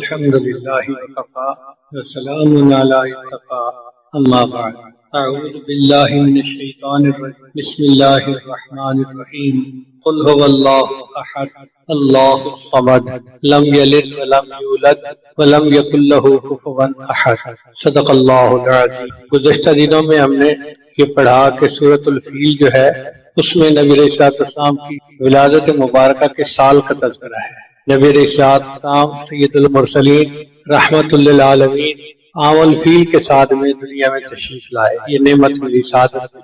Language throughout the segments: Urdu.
الحمد لله وكفى وسلام على اتقى اما بعد اعوذ بالله من الشيطان الرجيم بسم الله الرحمن الرحيم قل هو الله احد الله الصمد لم يلد ولم يولد ولم يكن له كفوا احد صدق اللہ العظیم۔ گزشتہ دنوں میں ہم نے یہ پڑھا کہ سورۃ الفیل جو ہے اس میں نبی علیہ السلام کی ولادت مبارکہ کے سال کا تذکرہ ہے۔ نبی علیہ السلام سید المرسلین رحمت للعالمین عام الفیل کے ساتھ میں دنیا میں تشریف لائے، یہ نعمت ملی سعادت۔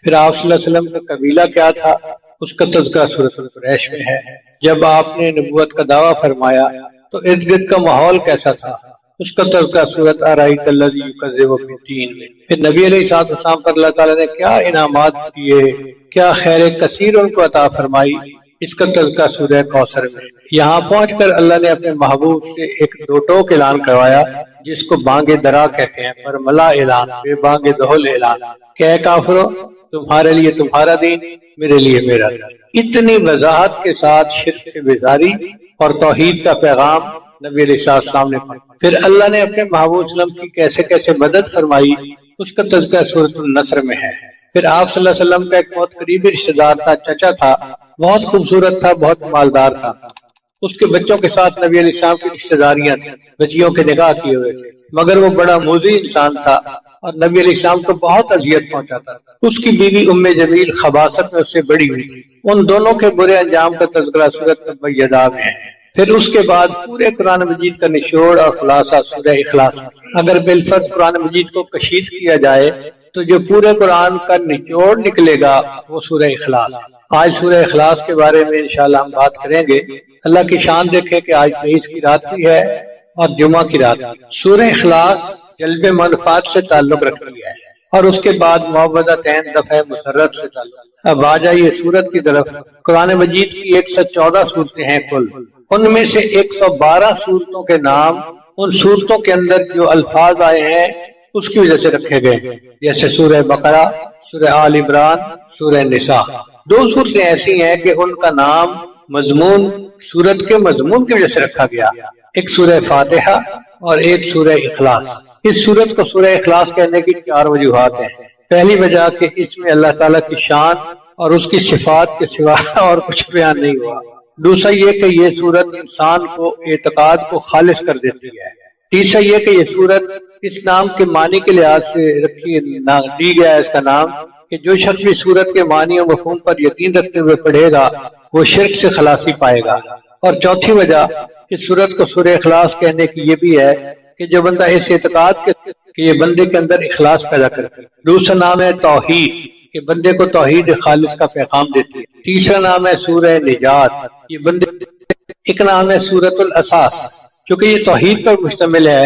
پھر آپ صلی اللہ علیہ وسلم کا قبیلہ کیا تھا اس کا تذکرہ سورۃ القریش میں ہے۔ جب آپ نے نبوت کا دعویٰ فرمایا تو ارد گرد کا ماحول کیسا تھا اس کا تذکرہ سورۃ ارایت الذی یکذب بالدین میں۔ پھر نبی علیہ السلام پر اللہ تعالیٰ نے کیا انعامات دیے، کیا خیر کثیر ان کو عطا فرمائی، اس کا تذکرہ سورہ کوثر میں۔ یہاں پہنچ کر اللہ نے اپنے محبوب سے ایک دو ٹوک اعلان کروایا جس کو بانگ درا کہتے ہیں، پر ملا اعلان، بے بانگ دہل اعلان کہ اے کافرو تمہارے لیے تمہارا دین، میرے لیے میرا دین۔ اتنی وضاحت کے ساتھ شرک سے بیزاری اور توحید کا پیغام نبی علیہ السلام نے فرمایا۔ پھر اللہ نے اپنے محبوب صلی اللہ علیہ وسلم کی کیسے کیسے مدد فرمائی اس کا تذکرہ سورۃ النصر میں ہے۔ پھر آپ صلی اللہ علیہ وسلم کا ایک بہت قریبی رشتہ دار تھا، چچا تھا، بہت خوبصورت تھا، بہت مالدار تھا۔ اس کے بچوں کے ساتھ نبی علیہ السلام کی رشتہ داریاں تھیں، بچیوں کے نکاح کیے ہوئے تھے، مگر وہ بڑا موذی انسان تھا اور نبی علیہ السلام کو بہت اذیت پہنچاتا تھا۔ اس کی بیوی ام جمیل خباثت میں اس سے بڑی ہوئی تھی۔ ان دونوں کے برے انجام کا تذکرہ سورۃ تبت یدا میں ہے۔ پھر اس کے بعد پورے قرآن مجید کا نچوڑ اور خلاصہ سورہ اخلاص میں۔ اگر بالفرض قرآن مجید کو کشید کیا جائے تو جو پورے قرآن کا نچوڑ نکلے گا وہ سورہ اخلاص۔ آج سورہ اخلاص کے بارے میں انشاءاللہ ہم بات کریں گے۔ اللہ کی شان دیکھیں کہ آج 23 کی رات بھی ہے اور جمعہ کی رات۔ سورہ اخلاص جلب منفعت سے تعلق رکھتی ہے اور اس کے بعد معوذتین دفع مسرت سے تعلق۔ اب آ جائیے سورت کی طرف۔ قرآن مجید کی 114 سورتیں ہیں کل، ان میں سے 112 سورتوں کے نام ان سورتوں کے اندر جو الفاظ آئے ہیں اس کی وجہ سے رکھے گئے، جیسے سورہ بقرہ، سورہ آل عمران، سورہ نساء۔ دو سورتیں ایسی ہیں کہ ان کا نام مضمون سورت کے مضمون کی وجہ سے رکھا گیا، ایک سورہ فاتحہ اور ایک سورہ اخلاص۔ اس سورت کو سورہ اخلاص کہنے کی 4 وجوہات ہیں۔ پہلی وجہ کہ اس میں اللہ تعالیٰ کی شان اور اس کی صفات کے سوا اور کچھ بیان نہیں ہوا۔ دوسرا یہ کہ یہ سورت انسان کو اعتقاد کو خالص کر دیتی ہے۔ تیسرا یہ کہ یہ سورت اس نام کے معنی کے لحاظ سے دی گیا ہے اس کا نام کہ جو شخص بھی سورت کے معنی و مفہوم پر یقین رکھتے ہوئے پڑھے گا وہ شرک سے خلاصی پائے گا۔ اور چوتھی وجہ اس سورت کو سورہ اخلاص کہنے کی یہ بھی ہے کہ جو بندہ اس اعتقاد کہ یہ بندے کے اندر اخلاص پیدا کرتی ہے۔ دوسرا نام ہے توحید کہ بندے کو توحید خالص کا پیغام دیتی ہے۔ تیسرا نام ہے سورہ نجات، یہ بندے۔ ایک نام ہے سورۃ الاساس کیونکہ یہ توحید پر مشتمل ہے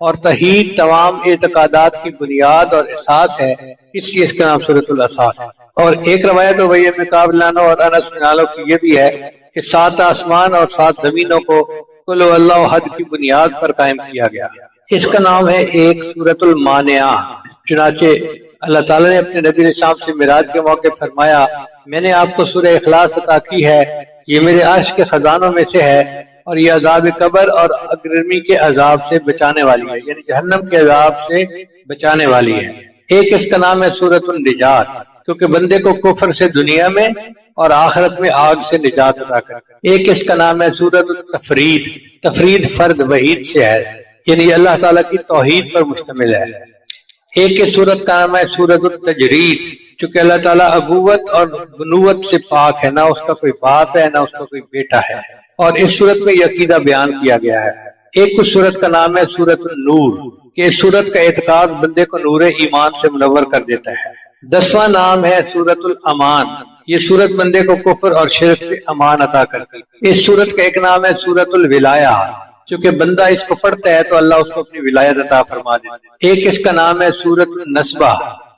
اور توحید تمام اعتقادات کی بنیاد اور اساس ہے، اس لیے اس کا نام سورۃ الاساس ہے۔ اور ایک روایت ابی بن کعب عنہ اور انس بن مالک کی یہ بھی ہے کہ 7 آسمان اور 7 زمینوں کو قل هو اللہ احد کی بنیاد پر قائم کیا گیا۔ اس کا نام ہے ایک سورۃ المانعہ۔ چنانچہ اللہ تعالیٰ نے اپنے نبی علیہ السلام سے معراج کے موقع فرمایا میں نے آپ کو سورہ اخلاص عطا کی ہے، یہ میرے عرش کے خزانوں میں سے ہے اور یہ عذاب قبر اور اگرمی کے عذاب سے بچانے والی ہے، یعنی جہنم کے عذاب سے بچانے والی ہے۔ ایک اس کا نام ہے سورۃ النجات کیونکہ بندے کو کفر سے دنیا میں اور آخرت میں آگ سے نجات عطا کرتا ہے۔ ایک اس کا نام ہے سورۃ التفرید، تفرید فرد وحید سے ہے، یعنی اللہ تعالیٰ کی توحید پر مشتمل ہے۔ ایک اس سورت کا نام ہے سورۃ التجرید چونکہ اللہ تعالیٰ ابوت اور بنوت سے پاک ہے، نہ اس کا کوئی باپ ہے نہ اس کا کوئی بیٹا ہے، اور اس سورت میں یہ عقیدہ بیان کیا گیا ہے۔ ایک اس سورت کا نام ہے سورۃ النور کہ اس سورت کا اعتقاد بندے کو نور ایمان سے منور کر دیتا ہے۔ 10واں نام ہے سورۃ الامان، یہ سورت بندے کو کفر اور شرک سے امان عطا کرتی ہے۔ اس سورت کا ایک نام ہے سورۃ الولایہ، چونکہ بندہ اس کو پڑھتا ہے تو اللہ اس کو اپنی ولایت عطا فرما دیتا ہے۔ ایک اس کا نام ہے سورۃ النسبہ،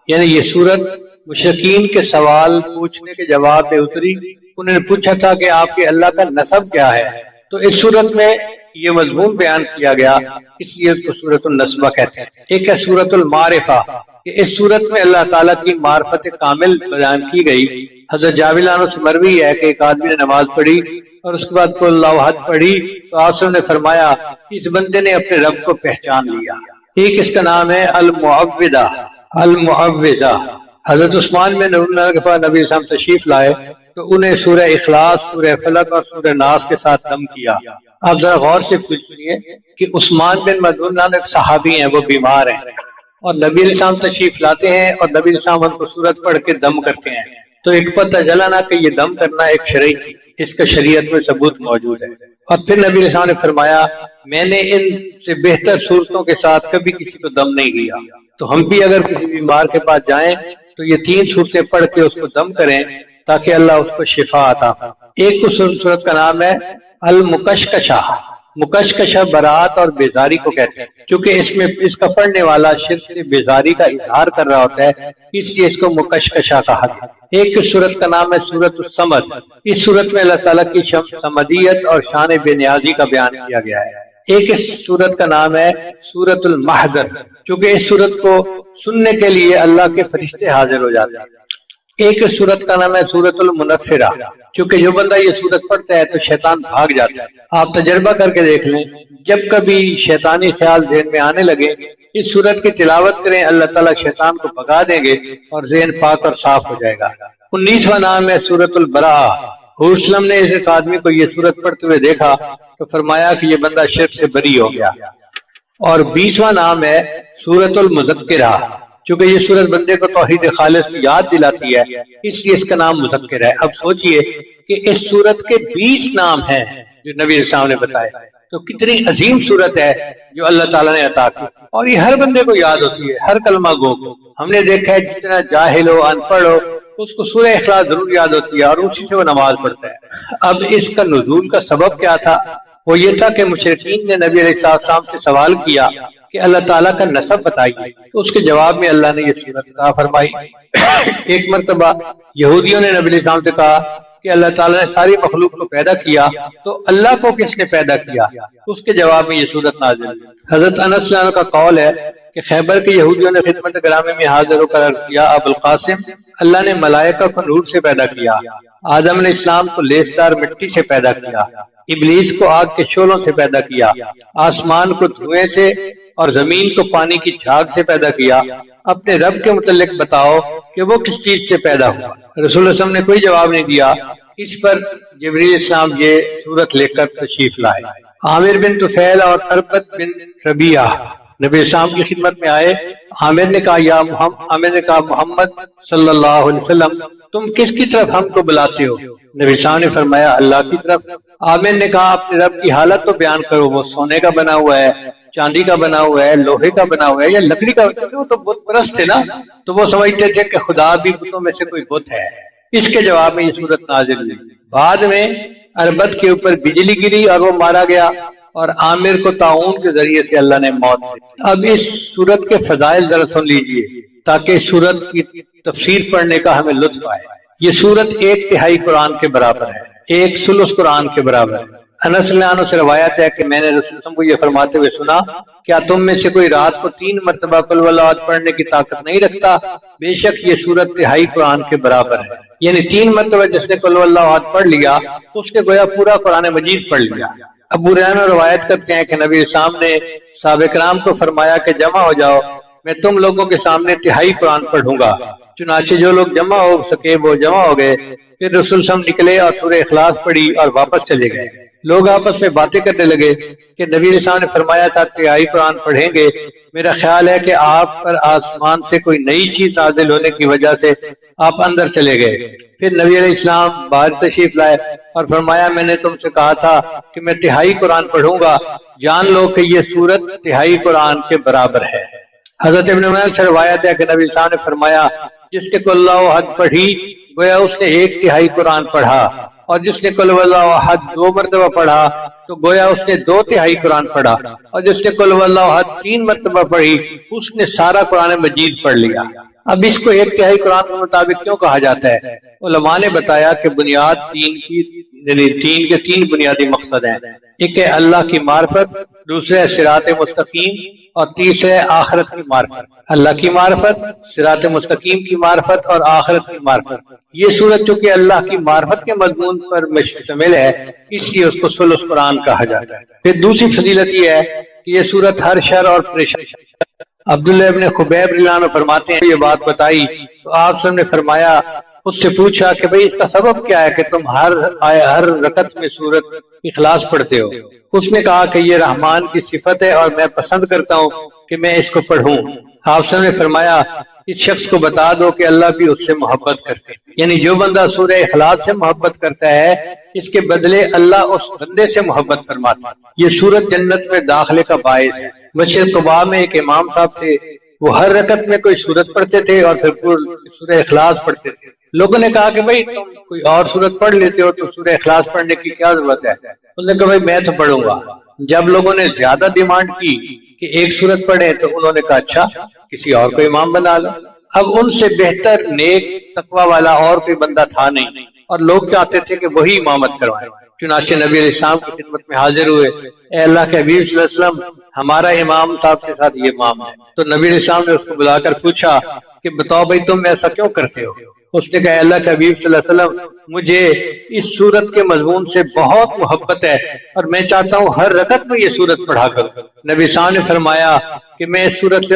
یعنی یہ سورت مشرکین کے سوال پوچھنے کے جواب میں اتری۔ انہوں نے پوچھا تھا کہ آپ کے اللہ کا نسب کیا ہے، تو اس سورت میں یہ مضمون بیان کیا گیا، اس لیے اس کو سورۃ النسبہ کہتے ہیں۔ ایک ہے سورۃ المعرفہ کہ اس سورت میں اللہ تعالیٰ کی معرفت کامل بیان کی گئی حضرت جابر عنہ سے مروی ہے کہ ایک آدمی نے نماز پڑھی اور اس کے بعد قل اللہ احد پڑھی تو آپ نے فرمایا اس بندے نے اپنے رب کو پہچان لیا۔ ایک اس کا نام ہے المعوذہ، المعوذہ۔ حضرت عثمان بن عفان کے پاس نبی اسلام تشریف لائے تو انہیں سورہ اخلاص، سورہ فلق اور سورہ ناس کے ساتھ دم کیا۔ آپ ذرا غور سے سنیے کہ عثمان بن مظعون ایک صحابی ہیں، وہ بیمار ہیں اور نبی علیہ السلام تشریف لاتے ہیں اور نبی علیہ السلام ان کو سورت پڑھ کے دم کرتے ہیں، تو ایک پتہ چلا نا کہ یہ دم کرنا ایک شرعی تھی، اس کا شریعت میں ثبوت موجود ہے۔ اور پھر نبی علیہ السلام نے فرمایا میں نے ان سے بہتر صورتوں کے ساتھ کبھی کسی کو دم نہیں کیا، تو ہم بھی اگر کسی بیمار کے پاس جائیں تو یہ 3 صورتیں پڑھ کے اس کو دم کریں تاکہ اللہ اس کو شفا عطا فرمائے۔ ایک صورت کا نام ہے المکشکشہ۔ مکشکشہ برات اور بیزاری کو کہتے ہیں، کیونکہ اس میں اس کا پڑھنے والا شرک سے بیزاری کا اظہار کر رہا ہوتا ہے، اس لیے اس کو مکشکشہ کہا گیا۔ ایک صورت کا نام ہے سورۃ الصمد۔ اس صورت میں اللہ تعالیٰ کی صمدیت اور شان بے نیازی کا بیان کیا گیا ہے۔ ایک اس صورت کا نام ہے سورۃ المحضر، کیونکہ اس صورت کو سننے کے لیے اللہ کے فرشتے حاضر ہو جاتے ہیں۔ ایک صورت کا نام ہے سورۃ المنفرہ، کیونکہ جو بندہ یہ صورت پڑھتا ہے تو شیطان بھاگ جاتا ہے۔ آپ تجربہ کر کے دیکھ لیں، جب کبھی شیطانی خیال ذہن میں آنے لگے اس صورت کی تلاوت کریں، اللہ تعالیٰ شیطان کو بھگا دیں گے اور ذہن پاک اور صاف ہو جائے گا۔ 19واں نام ہے سورۃ البراءہ۔ حضور صلی اللہ علیہ وسلم نے اس آدمی کو یہ صورت پڑھتے ہوئے دیکھا تو فرمایا کہ یہ بندہ شرک سے بری ہو گیا۔ اور 20واں نام ہے سورۃ المذکرہ، کیونکہ یہ سورت بندے کو توحید خالص کی یاد دلاتی ہے، اس لیے اس کا نام مذکر ہے۔ اب سوچئے کہ اس سورت کے 20 نام ہیں جو نبی علیہ السلام نے بتائے، تو کتنی عظیم سورت ہے جو اللہ تعالیٰ نے عطا کی، اور یہ ہر بندے کو یاد ہوتی ہے، ہر کلمہ گو کو۔ ہم نے دیکھا ہے جتنا جاہل ہو، ان پڑھ ہو، اس کو سورہ اخلاص ضرور یاد ہوتی ہے اور اسی سے وہ نماز پڑھتا ہے۔ اب اس کا نزول کا سبب کیا تھا؟ وہ یہ تھا کہ مشرکین نے نبی علیہ السلام سے سوال کیا کہ اللہ تعالیٰ کا نسب بتائیے، تو اس کے جواب میں اللہ نے یہ صورت عطا فرمائی۔ ایک مرتبہ یہودیوں نے نبی علیہ السلام سے کہا کہ اللہ تعالیٰ نے ساری مخلوق کو پیدا کیا، تو اللہ کو کس نے پیدا کیا؟ اس کے جواب میں یہ صورت نازل ہوئی۔ حضرت انس رضی اللہ عنہ کا قول ہے کہ خیبر کے یہودیوں نے خدمت گرامی میں حاضر ہو کر عرض کیا، ابو القاسم، اللہ نے ملائکہ کو نور سے پیدا کیا، آدم علیہ السلام کو لیسدار مٹی سے پیدا کیا، ابلیس کو آگ کے شعلوں سے پیدا کیا، آسمان کو دھوئیں سے اور زمین کو پانی کی جھاگ سے پیدا کیا، اپنے رب کے متعلق بتاؤ کہ وہ کس چیز سے پیدا ہوا؟ رسول اللہ صلی اللہ علیہ وسلم نے کوئی جواب نہیں دیا۔ اس پر جبریل علیہ السلام یہ صورت لے کر تشریف لائے۔ عامر بن طفیل اور اربت بن ربیعہ نبی اسلام کی خدمت میں آئے۔ عامر نے کہا محمد صلی اللہ علیہ وسلم، تم کس کی طرف ہم کو بلاتے ہو؟ نبی اسلام نے فرمایا اللہ کی طرف۔ عامر نے کہا اپنے رب کی حالت تو بیان کرو، وہ سونے کا بنا ہوا ہے، چاندی کا بنا ہوا ہے، لوہے کا بنا ہوا ہے یا لکڑی کا؟ وہ تو بت پرست تھے نا، تو وہ سمجھتے تھے کہ خدا بھی بتوں میں سے کوئی بت ہے۔ اس کے جواب میں یہ صورت نازل ہوئی۔ بعد میں اربت کے اوپر بجلی گری اور وہ مارا گیا، اور عامر کو طاعون کے ذریعے سے اللہ نے موت دی۔ اب اس صورت کے فضائل ذرا سن لیجئے تاکہ اس صورت کی تفسیر پڑھنے کا ہمیں لطف آئے۔ یہ صورت 1/3 قرآن کے برابر ہے، 1/3 قرآن کے برابر ہے۔ انس رضی اللہ عنہ سے روایت ہے کہ میں نے رسول اللہ صلی اللہ علیہ وسلم کو یہ فرماتے ہوئے سنا، کیا تم میں سے کوئی رات کو 3 مرتبہ قل واللہ احد پڑھنے کی طاقت نہیں رکھتا؟ بے شک یہ صورت 1/3 قرآن کے برابر ہے، یعنی 3 مرتبہ جس نے قل واللہ احد پڑھ لیا اس نے گویا پورا قرآن مجید پڑھ لیا۔ ابو ہریرہ روایت کرتے ہیں کہ نبی اسلام نے صحابہ کرام کو فرمایا کہ جمع ہو جاؤ، میں تم لوگوں کے سامنے 1/3 قرآن پڑھوں گا۔ چنانچہ جو لوگ جمع ہو سکے وہ جمع ہو گئے۔ پھر رسول صلی اللہ علیہ وسلم نکلے اور سورہ اخلاص پڑھی اور واپس چلے گئے۔ لوگ آپس میں باتیں کرنے لگے کہ نبی علیہ السلام نے فرمایا تھا 1/3 قرآن پڑھیں گے، میرا خیال ہے کہ آپ پر آسمان سے کوئی نئی چیز نازل ہونے کی وجہ سے آپ اندر چلے گئے۔ پھر نبی علیہ السلام باہر تشریف لائے اور فرمایا میں نے تم سے کہا تھا کہ میں 1/3 قرآن پڑھوں گا، جان لو کہ یہ سورت 1/3 قرآن کے برابر ہے۔ حضرت ابن عمر سے روایت ہے کہ نبی علیہ السلام نے فرمایا جس نے قل اللہ احد پڑھی گویا اس نے 1/3 قرآن پڑھا، اور جس نے قل واللہ احد 2 مرتبہ پڑھا تو گویا اس نے 2/3 قرآن پڑھا، اور جس نے قل واللہ احد 3 مرتبہ پڑھی اس نے سارا قرآن مجید پڑھ لیا۔ اب اس کو 1/3 قرآن کے مطابق کیوں کہا جاتا ہے؟ علماء نے بتایا کہ بنیاد دین کی یعنی دین کے تین بنیادی مقصد ہیں، ایک ہے اللہ کی معرفت، دوسرے ہے صراط مستقیم، اور تیسرے ہے آخرت کی معرفت۔ اللہ کی معرفت، صراط مستقیم کی معرفت اور آخرت کی معرفت۔ یہ سورت جو کہ اللہ کی معرفت کے مضمون پر مشتمل ہے، اس لیے اس کو ثلث قرآن کہا جاتا ہے۔ پھر دوسری فضیلت یہ ہے کہ یہ سورت ہر شر اور پریشانی، عبداللہ ابن خبیب رضی اللہ عنہ فرماتے ہیں، یہ بات بتائی تو آپ صلی اللہ علیہ وسلم نے فرمایا، اس سے پوچھا کہ بھئی اس کا سبب کیا ہے کہ تم ہر رکعت میں سورت اخلاص پڑھتے ہو؟ اس نے کہا کہ یہ رحمان کی صفت ہے اور میں پسند کرتا ہوں کہ میں اس کو پڑھوں۔ آپ صلی اللہ علیہ وسلم نے فرمایا، اس شخص کو بتا دو کہ اللہ بھی اس سے محبت کرتے ہیں، یعنی جو بندہ سورہ اخلاص سے محبت کرتا ہے اس کے بدلے اللہ اس بندے سے محبت فرماتا ہے۔ یہ سورت جنت میں داخلے کا باعث ہے۔ مسجد قباء میں ایک امام صاحب تھے، وہ ہر رکعت میں کوئی سورت پڑھتے تھے اور پھر سورہ اخلاص پڑھتے تھے۔ لوگوں نے کہا کہ بھئی تم کوئی اور سورت پڑھ لیتے ہو تو سورہ اخلاص پڑھنے کی کیا ضرورت ہے؟ انہوں نے کہا بھئی میں تو پڑھوں گا۔ جب لوگوں نے زیادہ ڈیمانڈ کی کہ ایک سورت پڑھیں تو انہوں نے کہا اچھا کسی اور کو امام بنا لو۔ اب ان سے بہتر نیک تقوی والا اور کوئی بندہ تھا نہیں، اور لوگ چاہتے تھے کہ وہی امامت کروائیں۔ چنانچہ نبی علیہ السلام کی خدمت میں حاضر ہوئے، اے اللہ کے حبیب صلی اللہ علیہ وسلم، ہمارا امام صاحب کے ساتھ یہ امام ہے۔ تو نبی علیہ السلام نے اس کو بلا کر پوچھا کہ بتاؤ بھائی تم ایسا کیوں کرتے ہو؟ اس نے کہا، اللہ کے حبیب صلی اللہ علیہ وسلم، مجھے اس سورت کے مضمون سے بہت محبت ہے اور میں چاہتا ہوں ہر رکعت میں یہ سورت پڑھا کروں۔ نبی صاحب نے فرمایا کہ میں اس سورت سے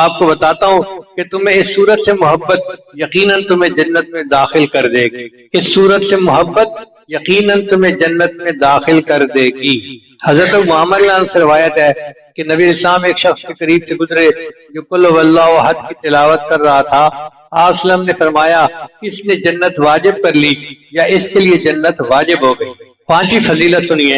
آپ کو بتاتا ہوں کہ تمہیں اس سورت سے محبت یقیناً تمہیں جنت میں داخل کر دے گی۔ اس سورت سے محبت یقیناً تمہیں جنت میں داخل کر دے گی۔ حضرت معمر سے روایت ہے کہ نبی اسلام ایک شخص کے قریب سے گزرے جو قل هو اللہ احد کی تلاوت کر رہا تھا۔ آپ صلی اللہ علیہ وسلم نے فرمایا، اس نے جنت واجب کر لی یا اس کے لیے جنت واجب ہو گئی۔ پانچویں فضیلت سنیے،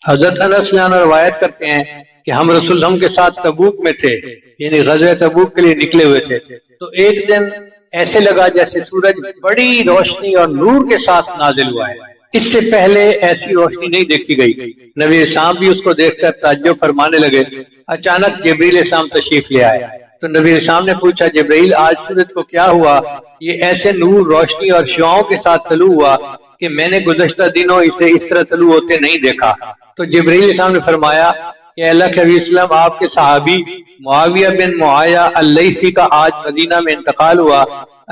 حضرت انس روایت کرتے ہیں کہ ہم رسول اللہ کے ساتھ تبوک میں تھے، یعنی غزوہ تبوک کے لیے نکلے ہوئے تھے، تو ایک دن ایسے لگا جیسے سورج بڑی روشنی اور نور کے ساتھ نازل ہوا ہے، اس سے پہلے ایسی روشنی نہیں دیکھی گئی۔ نبی اسلام بھی اس کو دیکھ کر تعجب فرمانے لگے۔ اچانک جبریل اسلام تشریف لے آئے تو نبی اسلام نے پوچھا، جبریل آج سورج کو کیا ہوا؟ یہ ایسے نور، روشنی اور شعاؤں کے ساتھ طلوع ہوا کہ میں نے گزشتہ دنوں اسے اس طرح طلوع ہوتے نہیں دیکھا۔ تو جبریل اسلام نے فرمایا کہ اللہ کے حبیب وسلم، آپ کے صحابی معاویہ بن معاویہ اللیثی کا آج مدینہ میں انتقال ہوا۔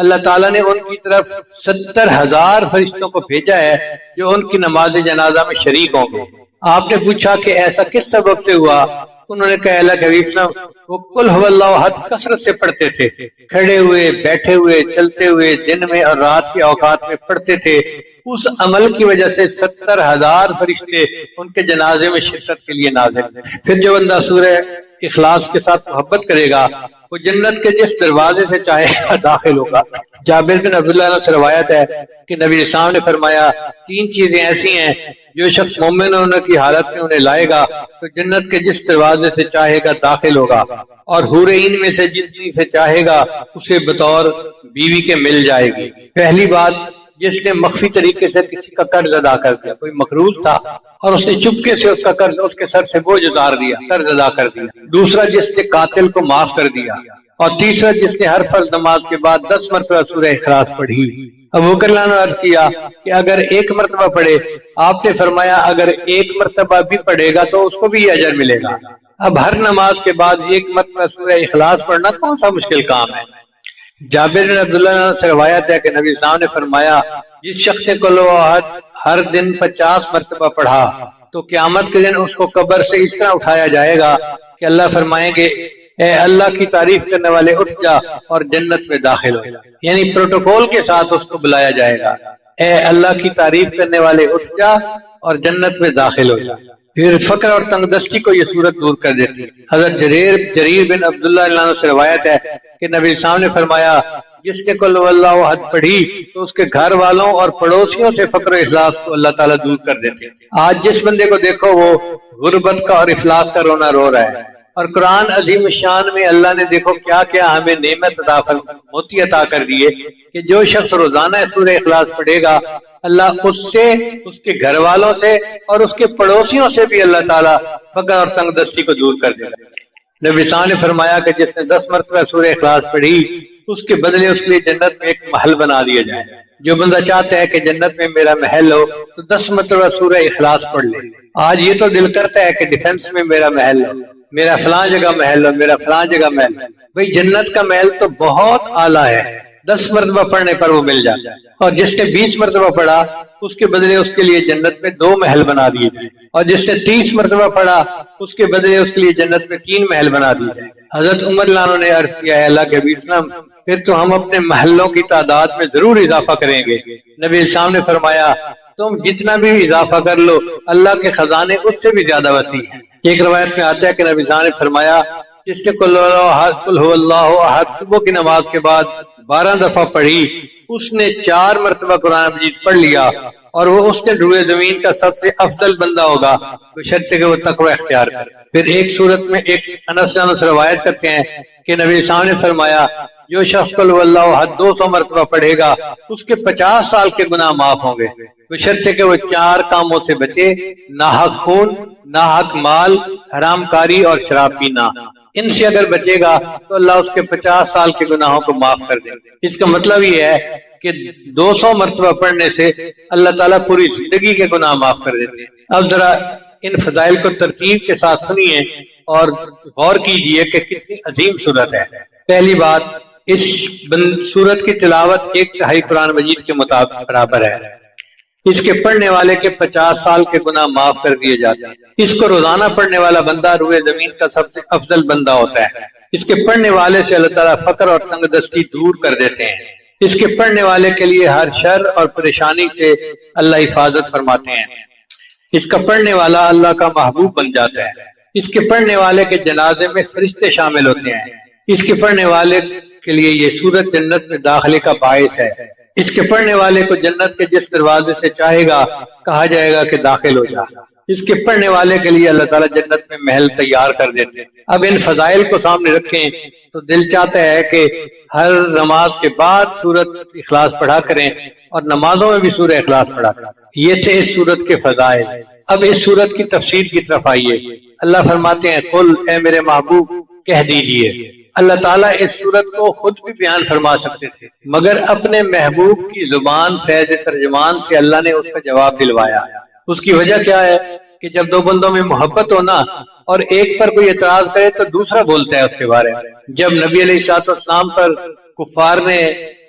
اللہ تعالیٰ نے ان کی طرف 70,000 فرشتوں کو بھیجا ہے جو ان کی نماز جنازہ میں شریک ہوں گے۔ آپ نے پوچھا کہ ایسا کس سبب سے ہوا؟ انہوں نے کہا، اللہ کے حبیب صلی اللہ علیہ وسلم وہ قل هو اللہ احد کثرت سے پڑھتے تھے، کھڑے ہوئے، بیٹھے ہوئے، چلتے ہوئے، دن میں اور رات کے اوقات میں پڑھتے تھے۔ اس عمل کی وجہ سے 70,000 فرشتے ان کے جنازے میں شرکت کے لیے نازل۔ پھر جو بندہ سورہ اخلاص کے ساتھ محبت کرے گا وہ جنت کے جس دروازے سے چاہے گا داخل ہوگا۔ جابر بن عبداللہ سے روایت ہے کہ نبی اسلام نے فرمایا، 3 چیزیں ایسی ہیں جو شخص مومن ہونے کی حالت میں انہیں لائے گا تو جنت کے جس دروازے سے چاہے گا داخل ہوگا، اور حور عین میں سے جتنی سے چاہے گا اسے بطور بیوی کے مل جائے گی۔ پہلی بات، جس نے مخفی طریقے سے کسی کا قرض ادا کر دیا، کوئی مقروض تھا اور اس نے چپکے سے اس کا قرض اس کے سر سے بوجھ اتار دیا، قرض ادا کر دیا۔ دوسرا، جس نے قاتل کو معاف کر دیا، اور تیسرا، جس نے ہر فرض نماز کے بعد 10 مرتبہ سورہ اخلاص پڑھی۔ ابو بکر نے عرض کیا کہ اگر 1 مرتبہ پڑھے، آپ نے فرمایا اگر 1 مرتبہ بھی پڑھے گا تو اس کو بھی اجر ملے گا۔ اب ہر نماز کے بعد 1 مرتبہ سورہ اخلاص پڑھنا کون سا مشکل کام ہے؟ جابر بن عبداللہ سے روایت ہے کہ نبی صاحب نے فرمایا، جس شخص نے قل هو احد ہر دن 50 مرتبہ پڑھا تو قیامت کے دن اس کو قبر سے اس طرح اٹھایا جائے گا کہ اللہ فرمائیں گے، اے اللہ کی تعریف کرنے والے اٹھ جا اور جنت میں داخل ہو۔ یعنی پروٹوکول کے ساتھ اس کو بلایا جائے گا، اے اللہ کی تعریف کرنے والے اٹھ جا اور جنت میں داخل ہو جا۔ پھر فقر اور تنگ دستی کو یہ صورت دور کر دیتی ہے۔ حضرت جریر بن عبداللہ عنہ سے روایت ہے کہ نبی صاحب نے فرمایا، جس نے قل هو اللہ احد پڑھی تو اس کے گھر والوں اور پڑوسیوں سے فقر و افلاس کو اللہ تعالیٰ دور کر دیتے ہیں۔ آج جس بندے کو دیکھو وہ غربت کا اور افلاس کا رونا رو رہا ہے، اور قرآن عظیم شان میں اللہ نے دیکھو کیا کیا ہمیں نعمت موتی عطا کر دیے کہ جو شخص روزانہ سورہ اخلاص پڑھے گا، اللہ اس سے، اس کے گھر والوں سے اور اس کے پڑوسیوں سے بھی اللہ تعالیٰ فقر اور تنگ دستی کو دور کر دے گا۔ نبی صاحب نے فرمایا کہ جس نے 10 مرتبہ سورہ اخلاص پڑھی اس کے بدلے اس کے لیے جنت میں ایک محل بنا دیا جائے. جو بندہ چاہتا ہے کہ جنت میں میرا محل ہو تو 10 مرتبہ سورہ اخلاص پڑھ لے. آج یہ تو دل کرتا ہے کہ ڈیفنس میں میرا محل ہو، میرا فلاں جگہ محل ہو، میرا فلاں جگہ محل. بھئی جنت کا محل تو بہت اعلیٰ ہے، 10 مرتبہ پڑھنے پر وہ مل جاتا ہے. اور جس نے 20 مرتبہ پڑھا اس کے بدلے اس کے لیے جنت میں 2 محل بنا دیے جائیں. اور جس نے 30 مرتبہ پڑھا اس کے بدلے اس کے لیے جنت میں 3 محل بنا دیے جائیں. حضرت عمر لانو نے عرض کیا ہے اللہ کے حبیب صلی اللہ علیہ وسلم پھر تو ہم اپنے محلوں کی تعداد میں ضرور اضافہ کریں گے. نبی اسلام نے فرمایا تم جتنا بھی اضافہ کر لو اللہ کے خزانے اس سے بھی زیادہ وسیع ہیں. ایک روایت میں آتا ہے کہ نبی اسلام نے فرمایا جس نے قل هو اللہ احد صبح کی نماز کے بعد 12 دفعہ پڑھی اس نے 4 مرتبہ قرآن مجید پڑھ لیا اور وہ اس کے روئے زمین کا سب سے افضل بندہ ہوگا بشرطے کہ وہ تقوی اختیار کرے. پھر ایک صورت میں ایک انس روایت کرتے ہیں کہ نبی صاحب نے فرمایا جو شخص قل هو اللہ احد 200 مرتبہ پڑھے گا اس کے 50 سال کے گناہ معاف ہوں گے بشرطے کہ وہ 4 کاموں سے بچے، ناحق خون، ناحق مال، حرام کاری اور شراب پینا. ان سے اگر بچے گا تو اللہ اس کے 50 سال کے گناہوں کو معاف کر دے. اس کا مطلب یہ ہے کہ 200 مرتبہ پڑھنے سے اللہ تعالیٰ پوری زندگی کے گناہ معاف کر دیتے ہیں. اب ذرا ان فضائل کو ترتیب کے ساتھ سنیے اور غور کیجئے کہ کتنی عظیم صورت ہے. پہلی بات، اس سورت کی تلاوت 1/3 قرآن مجید کے مطابق برابر ہے. اس کے پڑھنے والے کے 50 سال کے گناہ معاف کر دیے جاتے ہیں. اس کو روزانہ پڑھنے والا بندہ روئے زمین کا سب سے افضل بندہ ہوتا ہے. اس کے پڑھنے والے سے اللہ تعالیٰ فقر اور تنگ دستی دور کر دیتے ہیں. اس کے پڑھنے والے کے لیے ہر شر اور پریشانی سے اللہ حفاظت فرماتے ہیں. اس کا پڑھنے والا اللہ کا محبوب بن جاتا ہے. اس کے پڑھنے والے کے جنازے میں فرشتے شامل ہوتے ہیں. اس کے پڑھنے والے کے لیے یہ سورت جنت میں داخلے کا باعث ہے. اس کے پڑھنے والے کو جنت کے جس دروازے سے چاہے گا کہا جائے گا کہ داخل ہو جا. اس کے پڑھنے والے کے لیے اللہ تعالیٰ جنت میں محل تیار کر دیتے ہیں. اب ان فضائل کو سامنے رکھیں تو دل چاہتا ہے کہ ہر نماز کے بعد سورت اخلاص پڑھا کریں اور نمازوں میں بھی سورہ اخلاص پڑھا کریں. یہ تھے اس سورت کے فضائل. اب اس سورت کی تفسیر کی طرف آئیے. اللہ فرماتے ہیں قل اے میرے محبوب کہہ دیجئے. اللہ تعالیٰ اس صورت کو خود بھی بیان فرما سکتے تھے مگر اپنے محبوب کی زبان فیض ترجمان سے اللہ نے اس کا جواب دلوایا. اس کی وجہ کیا ہے کہ جب 2 بندوں میں محبت ہونا اور ایک پر کوئی اعتراض کرے تو دوسرا بولتا ہے اس کے بارے میں. جب نبی علیہ السلام پر کفار نے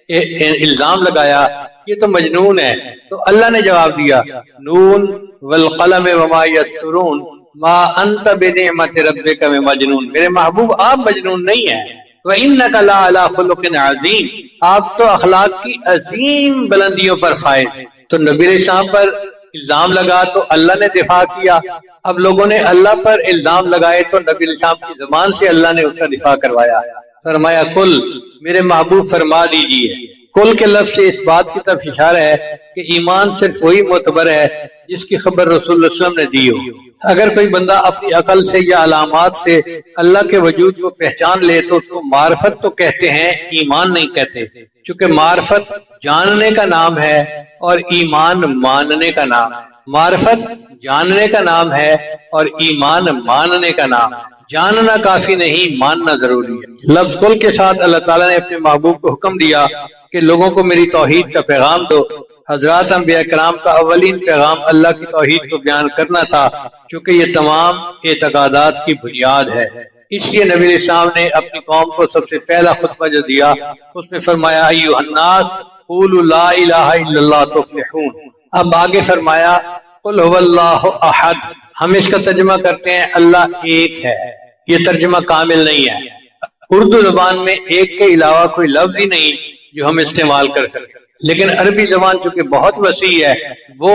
الزام لگایا یہ تو مجنون ہے تو اللہ نے جواب دیا نون والقلم وما یسطرون ما انت بنعمت ربک بمجنون. میرے محبوب آپ مجنون نہیں ہیں. وانک لعلی خلق عظیم، آپ تو اخلاق کی عظیم بلندیوں پر فائز. تو نبی علیہ السلام پر الزام لگا تو اللہ نے دفاع کیا. اب لوگوں نے اللہ پر الزام لگائے تو نبی علیہ السلام کی زبان سے اللہ نے اس کا دفاع کروایا. فرمایا کل میرے محبوب فرما دیجئے. کل کے لفظ سے اس بات کی طرف اشارہ ہے کہ ایمان صرف وہی معتبر ہے جس کی خبر رسول اللہ صلی اللہ علیہ وسلم نے دی ہو. اگر کوئی بندہ اپنی عقل سے یا علامات سے اللہ کے وجود کو پہچان لے تو اس کو معرفت تو کہتے ہیں، ایمان نہیں کہتے. چونکہ معرفت جاننے کا نام ہے اور ایمان ماننے کا نام ہے. معرفت جاننے کا نام ہے اور ایمان ماننے کا نام ہے. جاننا کافی نہیں، ماننا ضروری ہے. لفظ کل کے ساتھ اللہ تعالیٰ نے اپنے محبوب کو حکم دیا کہ لوگوں کو میری توحید کا پیغام دو. حضرات انبیاء کرام کا اولین پیغام اللہ کی توحید کو بیان کرنا تھا کیونکہ یہ تمام اعتقادات کی بنیاد ہے. اس لیے نبی علیہ السلام نے اپنی قوم کو سب سے پہلا خطبہ جو دیا اس میں فرمایا ایھا الناس قولوا لا الہ الا اللہ تفلحون. اب آگے فرمایا قل هو اللہ احد. ہم اس کا ترجمہ کرتے ہیں اللہ ایک ہے. یہ ترجمہ کامل نہیں ہے. اردو زبان میں ایک کے علاوہ کوئی لفظ ہی نہیں جو ہم استعمال کر سکتے، لیکن عربی زبان چونکہ بہت وسیع ہے وہ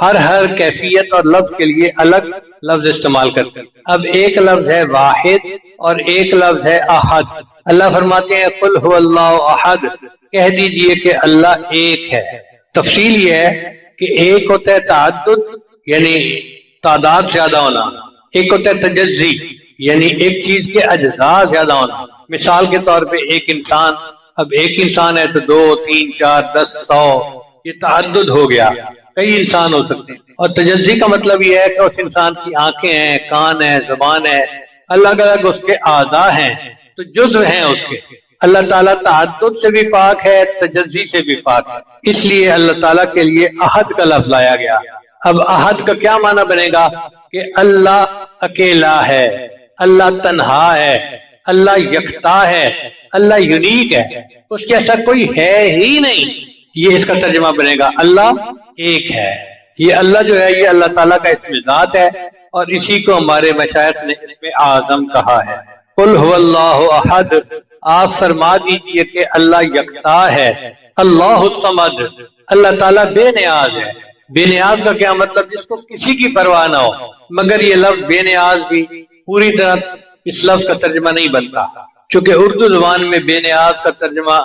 ہر کیفیت اور لفظ کے لیے الگ لفظ استعمال کرتے ہیں. اب ایک لفظ ہے واحد اور ایک لفظ ہے احد. اللہ فرماتے ہیں قل هو اللہ احد، کہہ دیجئے کہ اللہ ایک ہے. تفصیل یہ ہے کہ ایک ہوتا ہے تعدد یعنی تعداد زیادہ ہونا، ایک ہوتا ہے تجزی یعنی ایک چیز کے اجزاء زیادہ ہونا. مثال کے طور پہ ایک انسان، اب ایک انسان ہے تو 2 3 4 10 100 یہ تعدد ہو گیا، کئی انسان ہو سکتے ہیں. اور تجزی کا مطلب یہ ہے کہ اس انسان کی آنکھیں ہیں، کان ہیں، زبان ہے، الگ الگ اس کے اعضاء ہیں تو جزو ہیں اس کے. اللہ تعالیٰ تعدد سے بھی پاک ہے، تجزی سے بھی پاک ہے، اس لیے اللہ تعالیٰ کے لیے احد کا لفظ لایا گیا۔ اب احد کا کیا معنی بنے گا کہ اللہ اکیلا ہے، اللہ تنہا ہے، اللہ یکتا ہے، اللہ یونیک ہے، اس جیسا کوئی ہے ہی نہیں، یہ اس کا ترجمہ بنے گا، اللہ ایک ہے۔ یہ اللہ جو ہے یہ اللہ تعالیٰ کا اسم ذات ہے، اور اسی کو ہمارے مشائخ نے اسم اعظم کہا ہے۔ قل هو اللہ احد، آپ فرما دیجئے کہ اللہ یکتا ہے، اللہ الصمد، اللہ تعالیٰ بے نیاز ہے۔ بے نیاز کا کیا مطلب؟ جس کو کسی کی پرواہ نہ ہو، مگر یہ لفظ بے نیاز بھی پوری طرح اس لفظ کا ترجمہ نہیں بنتا، چونکہ اردو زبان میں بے نیاز کا ترجمہ،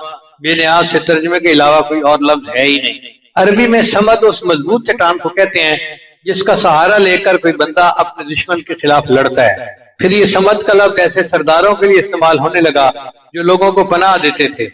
بے نیاز سے ترجمے کے علاوہ کوئی اور لفظ ہے ہی نہیں۔ عربی میں صمد اس مضبوط چٹان کو کہتے ہیں جس کا سہارا لے کر کوئی بندہ اپنے دشمن کے خلاف لڑتا ہے۔ پھر یہ صمد کا لفظ ایسے سرداروں کے لیے استعمال ہونے لگا جو لوگوں کو پناہ دیتے تھے،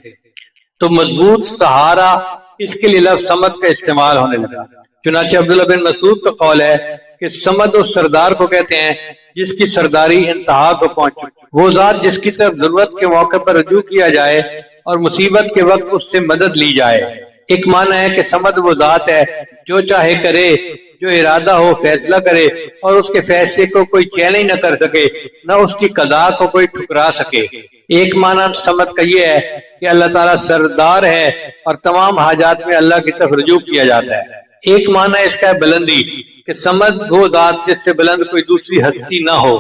تو مضبوط سہارا اس کے لیے لفظ صمد کا استعمال ہونے لگا۔ چنانچہ عبداللہ بن مسعود کا قول ہے کہ صمد اس سردار کو کہتے ہیں جس کی سرداری انتہا کو پہنچ، وہ ذات جس کی طرف ضرورت کے موقع پر رجوع کیا جائے اور مصیبت کے وقت اس سے مدد لی جائے۔ ایک معنی ہے کہ صمد وہ ذات ہے جو چاہے کرے، جو ارادہ ہو فیصلہ کرے، اور اس کے فیصلے کو کوئی چیلنج نہ کر سکے، نہ اس کی قضاء کو کوئی ٹھکرا سکے۔ ایک معنی صمد کا یہ ہے کہ اللہ تعالیٰ سردار ہے اور تمام حاجات میں اللہ کی طرف رجوع کیا جاتا ہے۔ ایک معنی اس کا ہے بلندی، کہ صمد وہ ذات جس سے بلند کوئی دوسری ہستی نہ ہو۔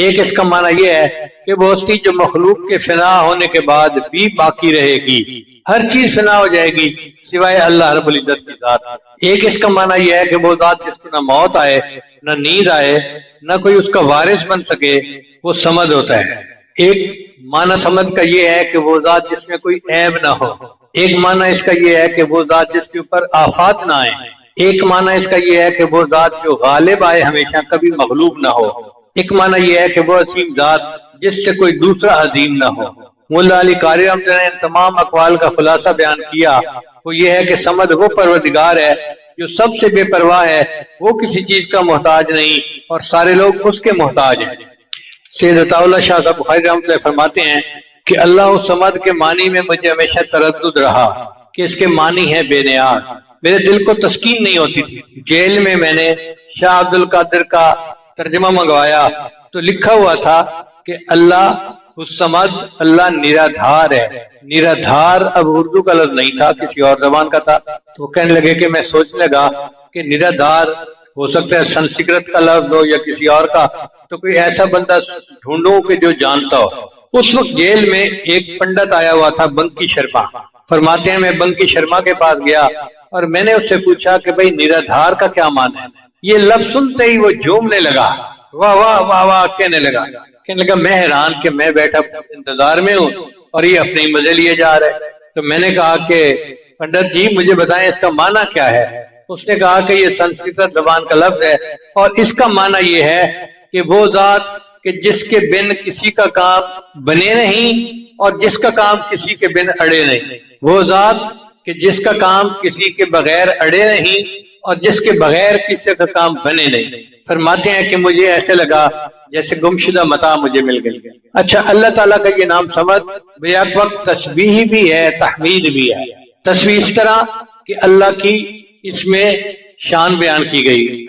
ایک اس کا معنی یہ ہے کہ وہ ہستی جو مخلوق کے فنا ہونے کے بعد بھی باقی رہے گی، ہر چیز فنا ہو جائے گی سوائے اللہ رب العزت کی ذات۔ ایک اس کا معنی یہ ہے کہ وہ ذات جس کو نہ موت آئے، نہ نیند آئے، نہ کوئی اس کا وارث بن سکے، وہ صمد ہوتا ہے۔ ایک معنی صمد کا یہ ہے کہ وہ ذات جس میں کوئی عیب نہ ہو۔ ایک معنی اس کا یہ ہے کہ وہ ذات جس کے اوپر آفات نہ آئے۔ ایک معنی اس کا یہ ہے کہ وہ ذات جو غالب آئے، ہمیشہ کبھی مغلوب نہ ہو۔ ایک معنی یہ ہے کہ وہ عظیم ذات جس سے کوئی دوسرا عظیم نہ ہو۔ مولا علی قاری رحمۃ اللہ نے ان تمام اقوال کا خلاصہ بیان کیا، وہ یہ ہے کہ صمد وہ پروردگار ہے جو سب سے بے پرواہ ہے، وہ کسی چیز کا محتاج نہیں اور سارے لوگ اس کے محتاج ہیں۔ سید عطا اللہ شاہ صاحب بخاری رحمۃ اللہ فرماتے ہیں کہ اللہ الصمد کے معنی میں مجھے ہمیشہ تردد رہا کہ اس کے معنی ہے بے نیاز۔ میرے دل کو تسکین نہیں ہوتی تھی۔ جیل میں میں نے شاہ عبد القادر کا ترجمہ منگوایا تو لکھا ہوا تھا کہ اللہ الصمد، اللہ نرادھار ہے۔ نرادھار اب اردو کا لفظ نہیں تھا، کسی اور زبان کا تھا، تو وہ کہنے لگے کہ میں سوچنے لگا کہ نرادھار ہو سکتا ہے سنسکرت کا لفظ ہو یا کسی اور کا، تو کوئی ایسا بندہ ڈھونڈوں کہ جو جانتا ہو۔ اس وقت جیل میں ایک پنڈت آیا ہوا تھا، بنکی شرما۔ فرماتے ہیں میں بنکی شرما کے پاس گیا اور میں نے اس سے پوچھا کہ بھئی نرادھار کا کیا معنی ہے؟ یہ لفظ سنتے ہی وہ جھومنے لگا، واہ واہ واہ واہ کہنے لگا۔ میں حیران کہ میں بیٹھا انتظار میں ہوں اور یہ اپنے مزے لیے جا رہے۔ تو میں نے کہا کہ پنڈت جی مجھے بتائیں اس کا معنی کیا ہے؟ اس نے کہا کہ یہ سنسکرت زبان کا لفظ ہے اور اس کا معنی یہ ہے کہ وہ ذات کہ جس کے بن کسی کا کام بنے نہیں اور جس کا کام کسی کے بن اڑے نہیں، وہ ذات کہ جس کا کام کسی کے بغیر اڑے نہیں اور جس کے بغیر کسی کا کام بنے نہیں۔ فرماتے ہیں کہ مجھے ایسے لگا جیسے گمشدہ متاع مجھے مل گئی۔ اچھا، اللہ تعالیٰ کا یہ نام صمد بیک وقت تسبیح بھی ہے، تحمید بھی ہے۔ تسبیح اس طرح کہ اللہ کی اس میں شان بیان کی گئی،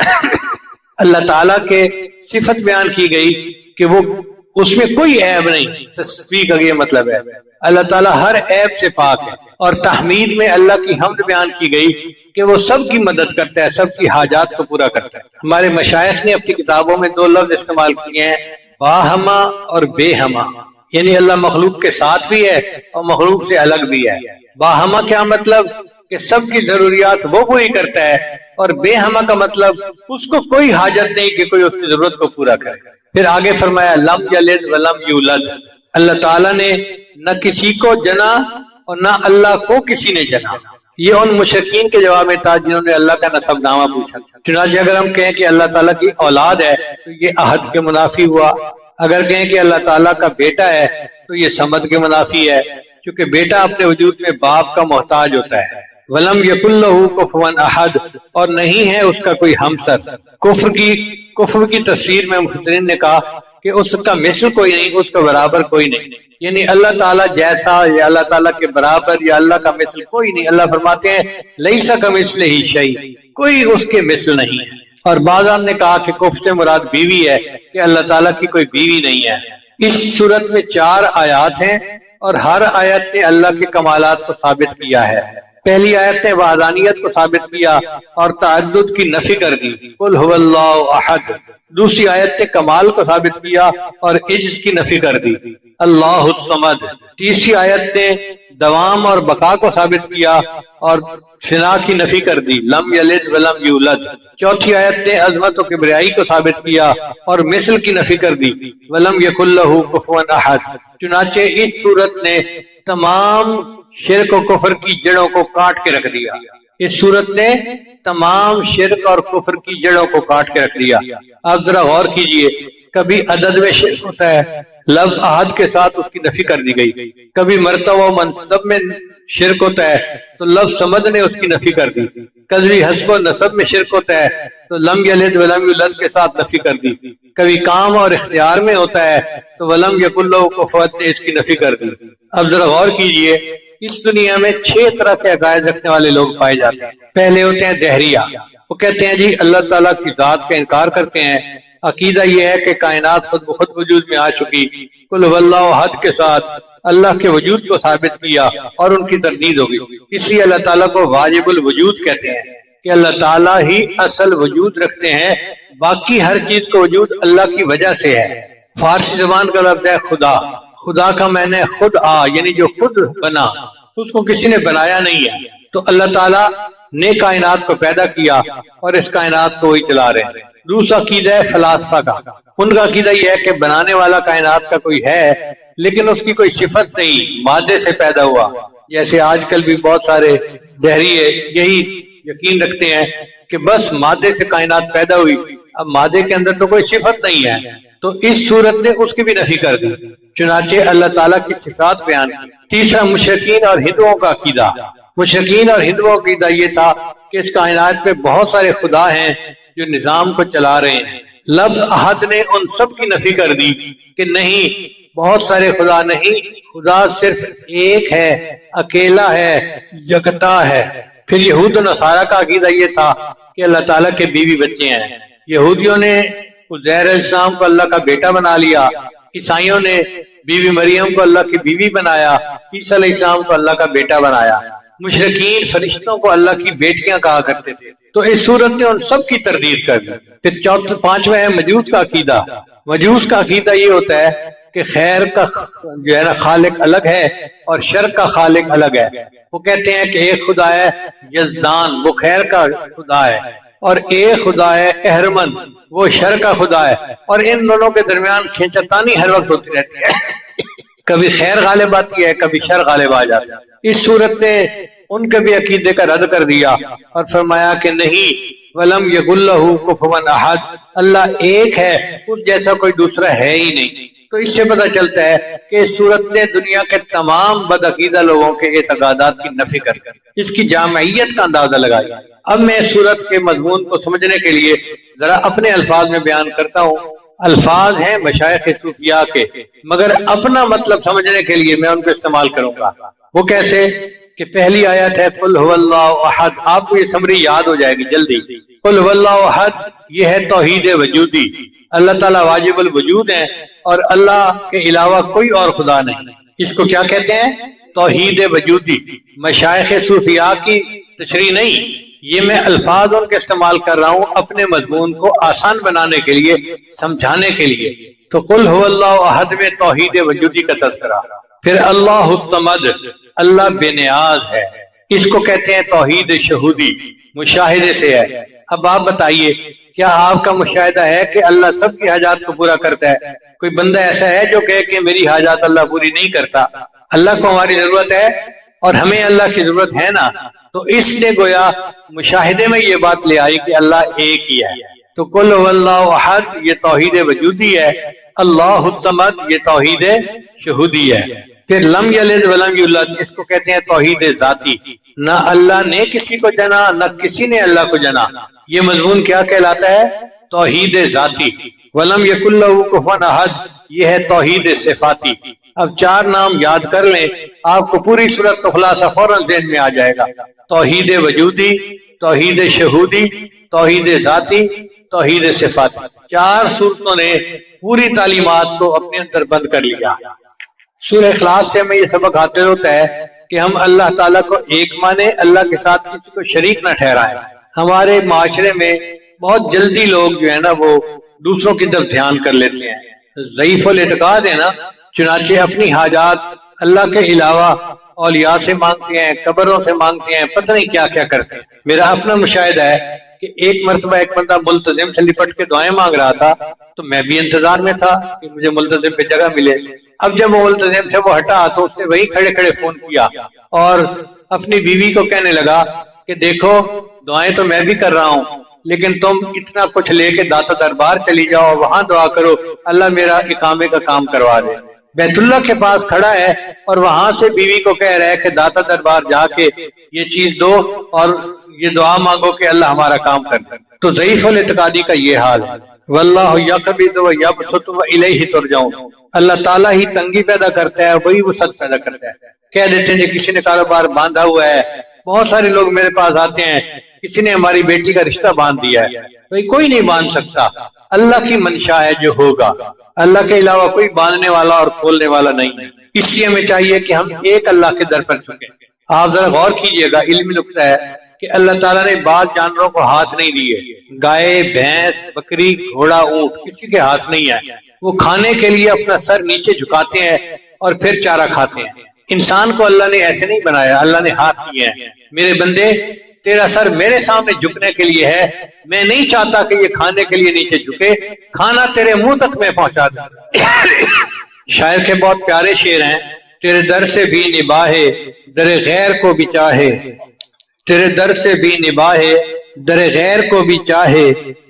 اللہ تعالیٰ کے صفت بیان کی گئی کہ وہ اس میں کوئی عیب نہیں۔ تسبیح کا یہ مطلب ہے اللہ تعالیٰ ہر عیب سے پاک ہے۔ اور تحمید میں اللہ کی حمد بیان کی گئی کہ وہ سب کی مدد کرتا ہے، سب کی حاجات کو پورا کرتا ہے۔ ہمارے مشائخ نے اپنی کتابوں میں دو لفظ استعمال کیے ہیں، باہما اور بے ہما، یعنی اللہ مخلوق کے ساتھ بھی ہے اور مخلوق سے الگ بھی ہے۔ باہما کیا مطلب کہ سب کی ضروریات وہ پوری کرتا ہے، اور بے ہما کا مطلب اس کو کوئی حاجت نہیں کہ کوئی اس کی ضرورت کو پورا کرے۔ پھر آگے فرمایا لم یلد ولم یولد، اللہ تعالیٰ نے نہ کسی کو جنا اور نہ اللہ کو کسی نے جنا۔ یہ ان مشرکین کے جواب میں تھا جنہوں نے اللہ کا نسب نامہ پوچھا۔ چنانچہ اگر ہم کہیں کہ اللہ تعالیٰ کی اولاد ہے تو یہ عہد کے منافی ہوا، اگر کہیں کہ اللہ تعالیٰ کا بیٹا ہے تو یہ صمد کے منافی ہے، کیونکہ بیٹا اپنے وجود میں باپ کا محتاج ہوتا ہے۔ ولم یکن لہ کفوا احد، اور نہیں ہے اس کا کوئی ہمسر۔ کفر کی تفسیر میں مفسرین نے کہا کہ اس کا مثل کوئی نہیں، اس کا برابر کوئی نہیں، یعنی اللہ تعالیٰ جیسا یا اللہ تعالیٰ کے برابر یا اللہ کا مثل کوئی نہیں۔ اللہ فرماتے ہیں لیس کمثلہ شیء، کوئی اس کے مثل نہیں ہے۔ اور بعضان نے کہا کہ کف سے مراد بیوی ہے، کہ اللہ تعالیٰ کی کوئی بیوی نہیں ہے۔ اس صورت میں 4 آیات ہیں اور ہر آیت نے اللہ کے کمالات کو ثابت کیا ہے۔ پہلی آیت نے وحدانیت کو ثابت کیا اور تعدد کی نفی کر دی، قل هو اللہ احد۔ دوسری آیت نے کمال کو ثابت کیا اور عجز کی نفی کر دی، اللہ الصمد۔ تیسری آیت نے دوام اور بقا کو ثابت کیا اور فنا کی نفی کر دی، لم یلد ولم یولد۔ چوتھی آیت نے عظمت و کبریائی کو ثابت کیا اور مثل کی نفی کر دی، ولم یکن لہ کفوا احد۔ چنانچہ اس صورت نے تمام شرک و کفر کی جڑوں کو کاٹ کے رکھ دیا۔ اس صورت نے تمام شرک اور کفر کی جڑوں کو کاٹ کے رکھ دیا۔ آپ ذرا غور کیجئے، کبھی عدد میں شرک ہوتا ہے، لفظ احد کے ساتھ اس کی نفی کر دی گئی۔ کبھی مرتبہ و منصب میں شرک ہوتا ہے تو لفظ سمد نے اس کی نفی کر دی۔ کبھی حسب و نسب میں شرک ہوتا ہے تو لم یلد ولم یولد کے ساتھ نفی کر دی۔ کبھی کام اور اختیار میں ہوتا ہے تو ولم یکن لہ کفوا نے اس کی نفی کر دی۔ اب ذرا غور کیجئے، اس دنیا میں 6 طرح کے عقائد رکھنے والے لوگ پائے جاتے ہیں۔ پہلے ہوتے ہیں دہریہ، وہ کہتے ہیں جی اللہ تعالیٰ کی ذات کا انکار کرتے ہیں، عقیدہ یہ ہے کہ کائنات خود بخود وجود میں آ چکی، قل هو اللہ احد کے ساتھ اللہ کے وجود کو ثابت کیا اور ان کی تردید ہوگی۔ اس لیے اللہ تعالیٰ کو واجب الوجود کہتے ہیں کہ اللہ تعالیٰ ہی اصل وجود رکھتے ہیں، باقی ہر چیز کا وجود اللہ کی وجہ سے ہے۔ فارسی زبان کا لفظ ہے خدا، خدا کا معنی خود یعنی جو خود بنا، اس کو کسی نے بنایا نہیں ہے۔ تو اللہ تعالیٰ نے کائنات کو پیدا کیا اور اس کائنات کو وہی چلا رہے ہیں۔ دوسرا عقیدہ ہے فلاسفہ کا، ان کا عقیدہ یہ ہے کہ بنانے والا کائنات کا کوئی ہے لیکن اس کی کوئی صفت نہیں، مادے سے پیدا ہوا۔ جیسے آج کل بھی بہت سارے دہریے یہی یقین رکھتے ہیں کہ بس مادے سے کائنات پیدا ہوئی، اب مادے کے اندر تو کوئی صفت نہیں ہے، تو اس صورت نے اس کی بھی نفی کر دی۔ چنانچہ اللہ تعالیٰ کی صفات بیان کی۔ تیسرا مشرکین اور ہندوؤں کا عقیدہ، مشرکین اور ہندوؤں کا عقیدہ یہ تھا کہ اس کائنات میں بہت سارے خدا ہیں جو نظام کو چلا رہے ہیں۔ لفظ احد نے ان سب کی نفی کر دی کہ نہیں، بہت سارے خدا نہیں، خدا صرف ایک ہے، اکیلا ہے، یکتا ہے۔ پھر یہود و نصارہ کا عقیدہ یہ تھا کہ اللہ تعالیٰ کے بیوی بچے ہیں۔ یہودیوں نے عزیر علیہ السلام کو اللہ کا بیٹا بنا لیا، عیسائیوں نے بی بی مریم کو اللہ کی بیوی بنایا، عیسیٰ علیہ السلام کو اللہ کا بیٹا بنایا۔ مشرکین فرشتوں کو اللہ کی بیٹیاں کہا کرتے تھے، تو اس صورت نے ان سب کی تردید کر دی۔ پھر پانچواں ہے مجوس کا عقیدہ۔ مجوس کا عقیدہ یہ ہوتا ہے کہ خیر کا جو ہے نا خالق الگ ہے اور شر کا خالق الگ ہے۔ وہ کہتے ہیں کہ ایک خدا ہے یزدان، وہ خیر کا خدا ہے، اور ایک خدا ہے اہرمن، وہ شر کا خدا ہے، اور ان دونوں کے درمیان کھینچتانی ہر وقت ہوتی رہتی ہے، کبھی خیر غالب آتی ہے، کبھی شر غالب آ جاتا ہے۔ اس صورت نے ان کے بھی عقیدے کا رد کر دیا اور فرمایا کہ نہیں، وَلَمْ يَكُنْ لَهُ كُفُوًا أَحَدٌ، اللہ ایک ہے، اس جیسا کوئی دوسرا ہے ہی نہیں۔ تو اس سے پتہ چلتا ہے کہ اس صورت نے دنیا کے تمام بدعقیدہ لوگوں کے اعتقادات کی نفی کر اس کی جامعیت کا اندازہ لگایا۔ اب میں اس صورت کے مضمون کو سمجھنے کے لیے ذرا اپنے الفاظ میں بیان کرتا ہوں۔ الفاظ ہیں مشائخ صوفیاء کے، مگر اپنا مطلب سمجھنے کے لیے میں ان کو استعمال کروں گا۔ وہ کیسے کہ پہلی آیت ہے قل هو اللہ احد، آپ کو یہ سمری یاد ہو جائے گی جلدی۔ قل هو اللہ احد یہ ہے توحید وجودی، اللہ تعالیٰ واجب الوجود ہیں اور اللہ کے علاوہ کوئی اور خدا نہیں۔ اس کو کیا کہتے ہیں؟ توحید وجودی۔ مشائخ صوفیاء کی تشریح نہیں، یہ میں الفاظ ان کے استعمال کر رہا ہوں اپنے مضمون کو آسان بنانے کے لیے، سمجھانے کے لیے۔ تو قل هو اللہ احد میں توحید وجودی کا تذکرہ، پھر اللہ الصمد، اللہ بے نیاز ہے، اس کو کہتے ہیں توحید شہودی، مشاہدے سے ہے۔ اب آپ بتائیے کیا آپ کا مشاہدہ ہے کہ اللہ سب کی حاجات کو پورا کرتا ہے؟ کوئی بندہ ایسا ہے جو کہے کہ میری حاجات اللہ پوری نہیں کرتا؟ اللہ کو ہماری ضرورت ہے اور ہمیں اللہ کی ضرورت ہے نا، تو اس نے گویا مشاہدے میں یہ بات لے آئی کہ اللہ ایک ہی ہے۔ تو قل هو اللہ احد یہ توحید وجودی ہے، اللہ الصمد یہ توحید شہودی ہے۔ پھر لم یلد ولم یولد اس کو کہتے ہیں توحید ذاتی، نہ اللہ نے کسی کو جنا نہ کسی نے اللہ کو جنا۔ یہ مضمون کیا کہلاتا ہے؟ توحید ذاتی۔ ولم یکن لہ کفوا احد، یہ ہے توحید صفاتی۔ اب 4 نام یاد کر لیں، آپ کو پوری صورت کا خلاصہ فوراً ذہن میں آ جائے گا۔ توحید وجودی، توحید شہودی، توحید ذاتی، توحید صفاتی۔ 4 صورتوں نے پوری تعلیمات کو اپنے اندر بند کر لیا۔ سورہ اخلاص سے ہمیں یہ سبق حاصل ہوتا ہے کہ ہم اللہ تعالیٰ کو ایک مانیں، اللہ کے ساتھ کسی کو شریک نہ ٹھہرائیں۔ ہمارے معاشرے میں بہت جلدی لوگ جو ہے نا وہ دوسروں کی طرف دھیان کر لیتے ہیں، ضعیف الاعتقاد ہے نا، چنانچہ اپنی حاجات اللہ کے علاوہ اولیاء سے مانگتے ہیں، قبروں سے مانگتے ہیں، پتہ نہیں کیا کیا کرتے ہیں۔ میرا اپنا مشاہدہ ہے کہ ایک مرتبہ ایک بندہ ملتزم سے لپٹ کے دعائیں مانگ رہا تھا، تو میں بھی انتظار میں تھا کہ مجھے ملتزم پہ جگہ ملے۔ اب جب وہ ملتزم سے وہ ہٹا تو اس نے وہی کھڑے کھڑے فون کیا اور اپنی بیوی کو کہنے لگا کہ دیکھو دعائیں تو میں بھی کر رہا ہوں، لیکن تم اتنا کچھ لے کے داتا دربار چلی جاؤ، وہاں دعا کرو اللہ میرا اقامے کا کام کروا دے۔ بیت اللہ کے پاس کھڑا ہے اور وہاں سے بیوی کو کہہ رہا ہے کہ داتا دربار جا کے یہ چیز دو اور یہ دعا مانگو کہ اللہ ہمارا کام کر دے۔ تو ضعیف الاعتقادی کا یہ حال ہے۔ واللہ یقبض ویبسط والیہ ترجعون، اللہ تعالیٰ ہی تنگی پیدا کرتا ہے، وہی وسعت پیدا کرتا ہے۔ کہہ دیتے ہیں کسی نے کاروبار باندھا ہوا ہے، بہت سارے لوگ میرے پاس آتے ہیں کسی نے ہماری بیٹی کا رشتہ باندھ دیا ہے، بھائی کوئی نہیں باندھ سکتا، اللہ کی منشا ہے جو ہوگا، اللہ کے علاوہ کوئی باندھنے والا اور کھولنے والا نہیں ہے۔ اس لیے ہمیں چاہیے کہ ہم ایک اللہ کے در پر جھکیں۔ آپ ذرا غور کیجئے گا، علمی نقطہ ہے کہ اللہ تعالیٰ نے بعض جانوروں کو ہاتھ نہیں دیے، گائے، بھینس، بکری، گھوڑا، اونٹ کسی کے ہاتھ نہیں ہے، وہ کھانے کے لیے اپنا سر نیچے جھکاتے ہیں اور پھر چارہ کھاتے ہیں۔ انسان کو اللہ نے ایسے نہیں بنایا، اللہ نے ہاتھ دیے ہیں۔ میرے بندے تیرا سر میرے سامنے جھکنے کے لیے ہے، میں نہیں چاہتا کہ یہ کھانے کے لیے نیچے جھکے، کھانا تیرے منہ تک میں پہنچا دوں۔ شاعر کے بہت پیارے شعر ہیں، تیرے در سے بھی نباہے در غیر کو بھی چاہے، تیرے در سے بھی نباہے در غیر کو بھی چاہے،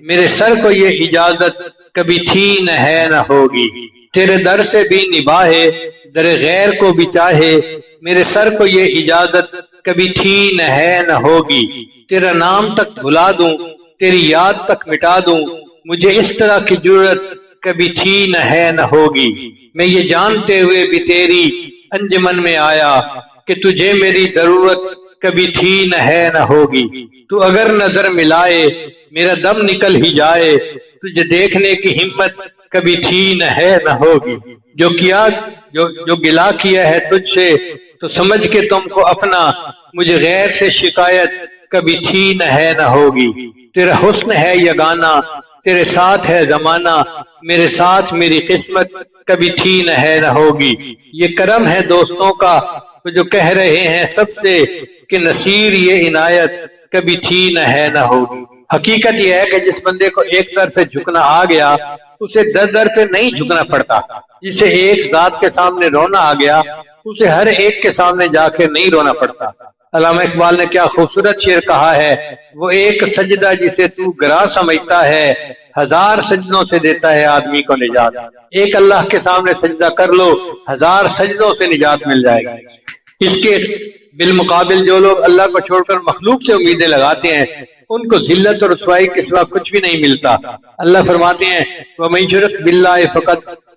میرے سر کو یہ اجازت کبھی تھی نہ ہے نہ ہوگی۔ تیرے در سے بھی نباہے در غیر کو بھی چاہے، میرے سر کو یہ اجازت کبھی تھی نہ ہے نہ ہوگی۔ تیرا نام تک بھلا دوں، تیری یاد تک مٹا دوں، مجھے اس طرح کی جرت کبھی تھی نہ ہے نہ ہوگی۔ میں یہ جانتے ہوئے بھی تیری انجمن میں آیا کہ تجھے میری ضرورت کبھی تھی نہ ہے نہ ہوگی۔ تو اگر نظر ملائے میرا دم نکل ہی جائے، تجھے دیکھنے کی ہمت کبھی تھی نہ ہے نہ ہوگی۔ جو گلا کیا ہے تجھ سے تو سمجھ کے تم کو اپنا، مجھے غیر سے شکایت کبھی تھی نہ ہے نہ ہوگی۔ تیرا حسن ہے یگانہ، تیرے ساتھ ہے زمانہ، میرے ساتھ میری قسمت کبھی تھی نہ ہے نہ ہوگی۔ یہ کرم ہے دوستوں کا وہ جو کہہ رہے ہیں سب سے کہ نصیر یہ عنایت کبھی تھی نہ ہے نہ ہوگی۔ حقیقت یہ ہے کہ جس بندے کو ایک طرف جھکنا آ گیا اسے در در پہ نہیں جھکنا پڑتا، جسے ایک ذات کے سامنے رونا آ گیا اسے ہر ایک کے سامنے جا کے نہیں رونا پڑتا۔ علامہ اقبال نے کیا خوبصورت شعر کہا ہے، وہ ایک سجدہ جسے تو گراں سمجھتا ہے، ہزار سجدوں سے دیتا ہے آدمی کو نجات۔ ایک اللہ کے سامنے سجدہ کر لو، ہزار سجدوں سے نجات مل جائے گی۔ اس کے بالمقابل جو لوگ اللہ کو چھوڑ کر مخلوق سے امیدیں لگاتے ہیں ان کو ذلت اور رسوائی کے سوا کچھ بھی نہیں ملتا۔ اللہ فرماتے ہیں وَمَن يُشْرِكْ بِاللَّهِ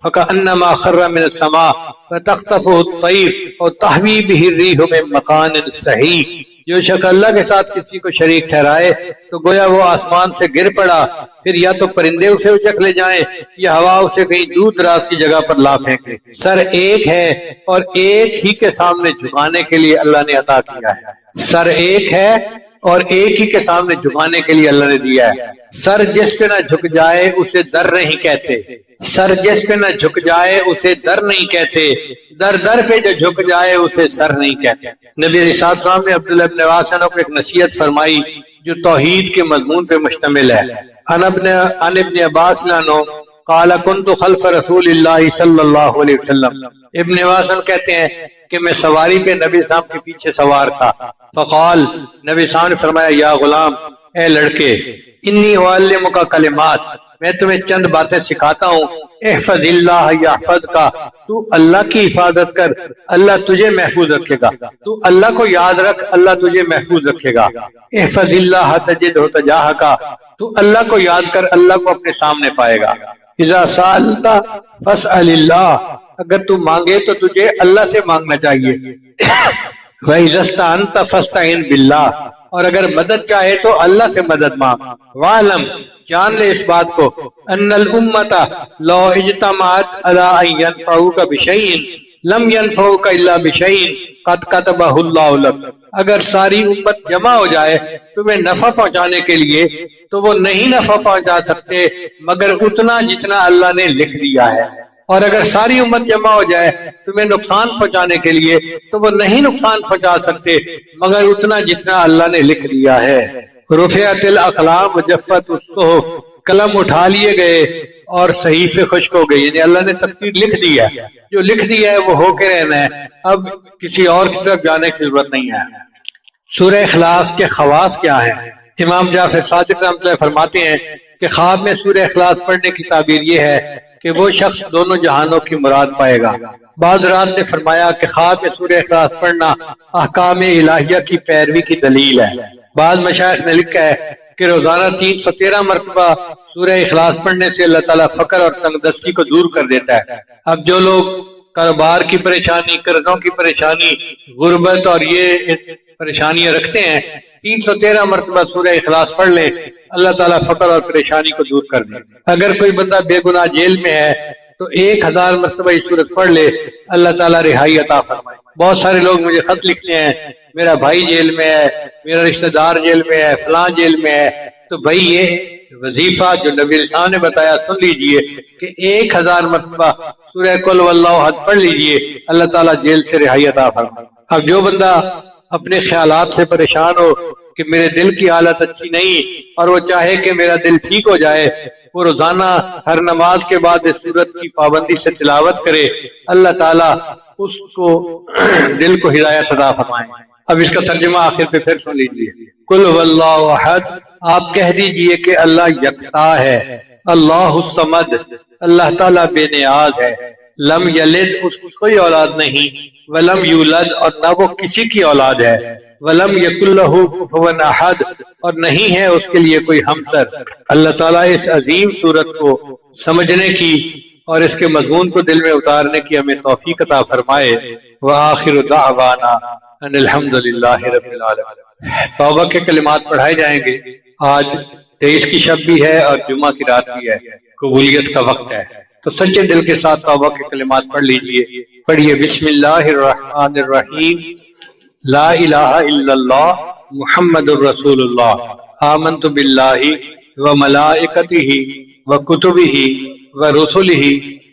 فَكَأَنَّمَا خَرَّ مِنَ السَّمَاءِ فَتَخْطَفُهُ الطَّيْرُ أَوْ تَهْوِي بِهِ الرِّيحُ مِن مَّكَانٍ صَحِيحٍ۔ جو شخص اللہ کے ساتھ کسی کو شریک ٹھہرائے تو گویا وہ آسمان سے گر پڑا، پھر یا تو پرندے اسے اچک لے جائیں یا ہوا اسے کہیں دور دراز کی جگہ پر لا پھینکے۔ سر ایک ہے اور ایک ہی کے سامنے جھکانے کے لیے اللہ نے عطا کیا ہے۔ سر ایک ہے اور ایک ہی کے سامنے جھکانے کے لیے اللہ نے دیا ہے۔ سر جس پہ نہ جھک جائے اسے در نہیں کہتے، سر جس پہ نہ جھک جائے اسے در نہیں کہتے، در در پہ جو جھک جائے اسے سر نہیں کہتے۔ نبی علیہ السلام نے عبداللہ بن عباس کو ایک نصیحت فرمائی جو توحید کے مضمون پہ مشتمل ہے۔ عن ابن عباس عنہ قال كنت خلف رسول اللہ صلی اللہ علیہ وسلم، ابن عباس کہتے ہیں کہ میں سواری پہ نبی صاحب کے پیچھے سوار تھا، فقال نبی صاحب نے فرمایا یا غلام، اے لڑکے، انی اعلمک کلمات، میں تمہیں چند باتیں سکھاتا ہوں، احفظ اللہ یحفظک، تو اللہ کی حفاظت کر اللہ تجھے محفوظ رکھے گا، تو اللہ کو یاد رکھ اللہ تجھے محفوظ رکھے گا۔ احفظ اللہ تجدہ تجاہک، تو اللہ کو یاد کر اللہ کو اپنے سامنے پائے گا۔ اذا سألت فاسأل اللہ، اگر تو مانگے تو تجھے اللہ سے مانگنا چاہیے، وَإِذَا اسْتَعَنْتَ فَاسْتَعِنْ بِاللَّهِ، اور اگر مدد چاہے تو اللہ سے مدد مانگ۔ وَاعْلَمْ، جان لے اس بات کو، ان الامت لو اجتمعت علی ان ينفعوک بشیء لم ينفعوک الا بشیء قد کتبہ اللہ لک، اگر ساری امت جمع ہو جائے تمہیں نفع پہنچانے کے لیے تو وہ نہیں نفع پہنچا سکتے مگر اتنا جتنا اللہ نے لکھ دیا ہے، اور اگر ساری امت جمع ہو جائے تمہیں نقصان پہنچانے کے لیے تو وہ نہیں نقصان پہنچا سکتے مگر اتنا جتنا اللہ نے لکھ دیا ہے۔ رفعت الاقلام وجفت الصحف، قلم اٹھا لیے گئے اور صحیفے خشک ہو گئے، یعنی اللہ نے تقدیر لکھ دی ہے، جو لکھ دیا ہے وہ ہو کے رہنا ہے، اب کسی اور کی طرف جانے کی ضرورت نہیں ہے۔ سورہ اخلاص کے خواص کیا ہیں؟ امام جعفر صادق رحمۃ اللہ فرماتے ہیں کہ خواب میں سورہ اخلاص پڑھنے کی تعبیر یہ ہے کہ وہ شخص دونوں جہانوں کی مراد پائے گا۔ بعض رات نے فرمایا کہ خواب میں سورہ اخلاص پڑھنا احکام الہیہ کی پیروی کی دلیل ہے۔ بعض مشائخ نے لکھا ہے کہ روزانہ 313 مرتبہ سورہ اخلاص پڑھنے سے اللہ تعالیٰ فقر اور تنگ دستی کو دور کر دیتا ہے۔ اب جو لوگ کاروبار کی پریشانی، قرضوں کی پریشانی، غربت اور یہ پریشانیاں رکھتے ہیں، 313 مرتبہ سورہ اخلاص پڑھ لیں، اللہ تعالیٰ فقر اور پریشانی کو دور کر دے۔ اگر کوئی بندہ بے گناہ جیل میں ہے تو 1000 مرتبہ یہ سورت پڑھ لے، اللہ تعالیٰ رہائی عطا فرمائے۔ بہت سارے لوگ مجھے خط لکھتے ہیں میرا بھائی جیل میں ہے، میرا رشتہ دار جیل میں ہے، فلاں جیل میں ہے، تو بھائی یہ وظیفہ جو نبی علیہ السلام نے بتایا سن لیجئے کہ 1000 مرتبہ سورہ قل واللہ احد پڑھ لیجئے، اللہ تعالیٰ جیل سے رہائی عطا فرمائے۔ اب جو بندہ اپنے خیالات سے پریشان ہو کہ میرے دل کی حالت اچھی نہیں اور وہ چاہے کہ میرا دل ٹھیک ہو جائے، وہ روزانہ ہر نماز کے بعد اس سورت کی پابندی سے تلاوت کرے، اللہ تعالیٰ اس کو دل کو ہدایت عطا فرمائے۔ اب اس کا ترجمہ آخر پہ پھر سن لیجیے۔ قل واللہ احد، آپ کہہ دیجئے کہ اللہ یکتا ہے، اللہ الصمد، اللہ تعالیٰ بے نیاز ہے، لم یلد، اس کی کوئی اولاد نہیں، ولم یولد، اور نہ وہ کسی کی اولاد ہے، ولم یکن لہ کفوا احد، اور نہیں ہے اس کے لیے کوئی ہمسر۔ اللہ تعالیٰ اس عظیم سورت کو سمجھنے کی اور اس کے مضمون کو دل میں اتارنے کی ہمیں توفیق عطا فرمائے۔ وآخر دعوانا ان الحمدللہ رب العالمین۔ توبہ کے کلمات پڑھائے جائیں گے۔ آج 23 کی شب بھی ہے اور جمعہ کی رات بھی ہے، قبولیت کا وقت ہے، تو سچے دل کے ساتھ توبہ کے کلمات پڑھ لیجئے۔ پڑھیے بسم اللہ الرحمن الرحیم، لا الہ الا اللہ محمد الرسول اللہ، آمنت باللہ وملائکتہ وکتبہ ورسلہ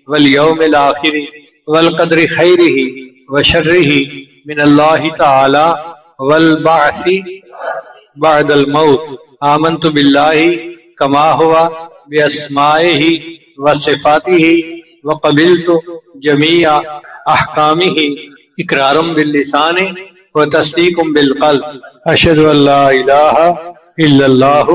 والیوم الآخر والقدر خیرہ وشرہ من اللہ تعالی والبعث بعد الموت، آمنت باللہ کما ہوا باسمائہ وصفاتہ وقبلت جمیع احکامہ اقرار باللسان وتصدیق بالقلب، اشہد ان لا الہ الا اللہ